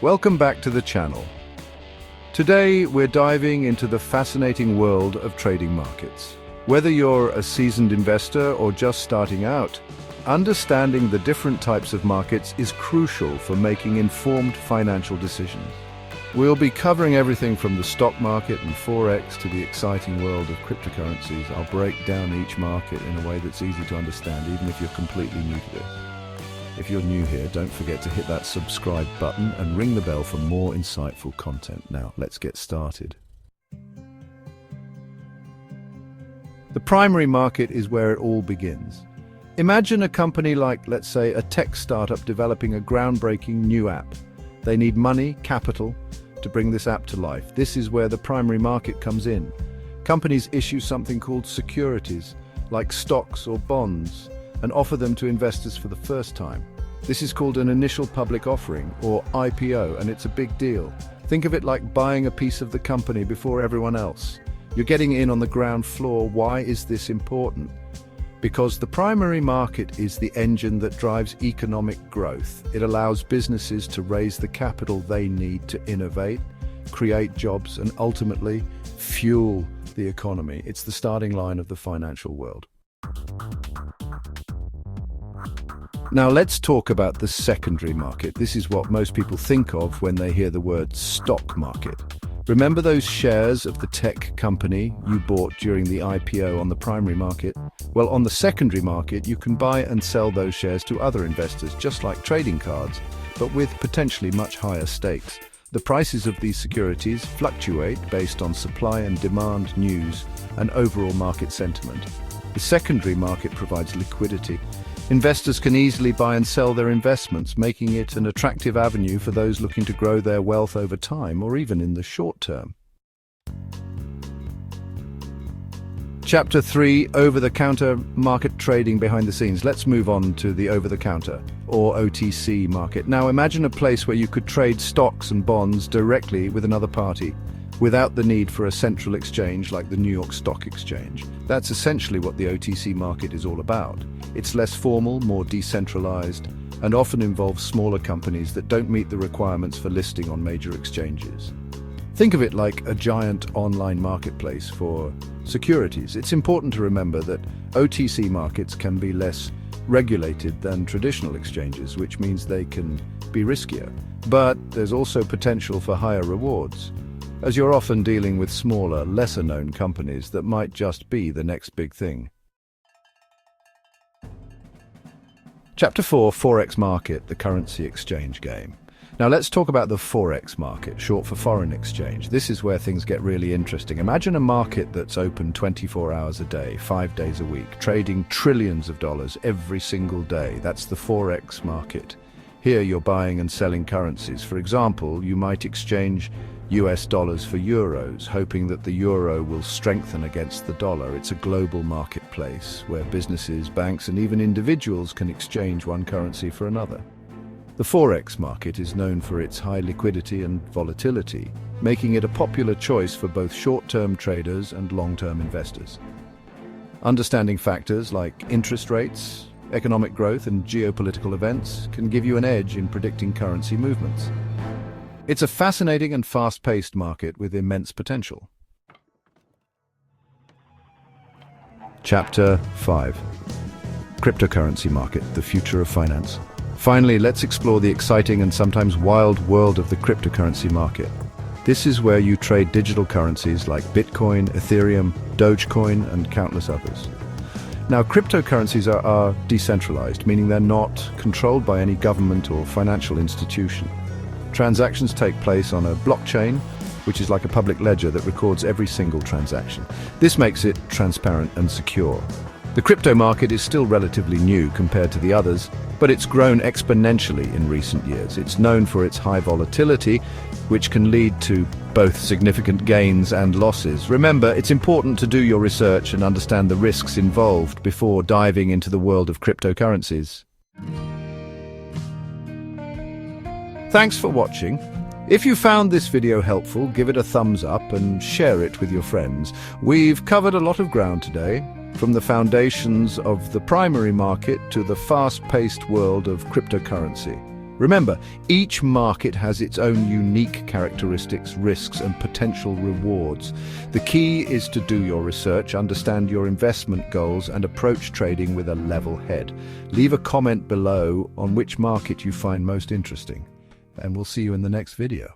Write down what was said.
Welcome back to the channel. Today we're diving into the fascinating world of trading markets. Whether you're a seasoned investor or just starting out, understanding the different types of markets is crucial for making informed financial decisions. We'll be covering everything from the stock market and Forex to the exciting world of cryptocurrencies. I'll break down each market in a way that's easy to understand, even if you're completely new to this. If you're new here, don't forget to hit that subscribe button and ring the bell for more insightful content. Now, let's get started. The primary market is where it all begins. Imagine a company like, let's say, a tech startup developing a groundbreaking new app. They need money, capital, to bring this app to life. This is where the primary market comes in. Companies issue something called securities, like stocks or bonds, and offer them to investors for the first time. This is called an initial public offering, or IPO, and it's a big deal. Think of it like buying a piece of the company before everyone else. You're getting in on the ground floor. Why is this important? Because the primary market is the engine that drives economic growth. It allows businesses to raise the capital they need to innovate, create jobs, and ultimately fuel the economy. It's the starting line of the financial world. Now let's talk about the secondary market. This is what most people think of when they hear the word stock market. Remember those shares of the tech company you bought during the IPO on the primary market? Well, on the secondary market, you can buy and sell those shares to other investors, just like trading cards, but with potentially much higher stakes. The prices of these securities fluctuate based on supply and demand news and overall market sentiment. The secondary market provides liquidity. Investors can easily buy and sell their investments, making it an attractive avenue for those looking to grow their wealth over time or even in the short term. Chapter 3, Over-the-Counter Market Trading Behind the Scenes. Let's move on to the over-the-counter, or OTC market. Now imagine a place where you could trade stocks and bonds directly with another party, without the need for a central exchange like the New York Stock Exchange. That's essentially what the OTC market is all about. It's less formal, more decentralized, and often involves smaller companies that don't meet the requirements for listing on major exchanges. Think of it like a giant online marketplace for securities. It's important to remember that OTC markets can be less regulated than traditional exchanges, which means they can be riskier. But there's also potential for higher rewards, as you're often dealing with smaller, lesser-known companies that might just be the next big thing. Chapter 4, Forex Market, the currency exchange game. Now let's talk about the Forex market, short for foreign exchange. This is where things get really interesting. Imagine a market that's open 24 hours a day, 5 days a week, trading trillions of dollars every single day. That's the Forex market. Here you're buying and selling currencies. For example, you might exchange US dollars for euros, hoping that the euro will strengthen against the dollar. It's a global marketplace where businesses, banks, and even individuals can exchange one currency for another. The Forex market is known for its high liquidity and volatility, making it a popular choice for both short-term traders and long-term investors. Understanding factors like interest rates, economic growth, and geopolitical events can give you an edge in predicting currency movements. It's a fascinating and fast-paced market with immense potential. Chapter 5. Cryptocurrency market, the future of finance. Finally, let's explore the exciting and sometimes wild world of the cryptocurrency market. This is where you trade digital currencies like Bitcoin, Ethereum, Dogecoin, and countless others. Now, cryptocurrencies are decentralized, meaning they're not controlled by any government or financial institution. Transactions take place on a blockchain, which is like a public ledger that records every single transaction. This makes it transparent and secure. The crypto market is still relatively new compared to the others, but it's grown exponentially in recent years. It's known for its high volatility, which can lead to both significant gains and losses. Remember, it's important to do your research and understand the risks involved before diving into the world of cryptocurrencies. Thanks for watching. If you found this video helpful, give it a thumbs up and share it with your friends. We've covered a lot of ground today, from the foundations of the primary market to the fast-paced world of cryptocurrency. Remember, each market has its own unique characteristics, risks, and potential rewards. The key is to do your research, understand your investment goals, and approach trading with a level head. Leave a comment below on which market you find most interesting, and we'll see you in the next video.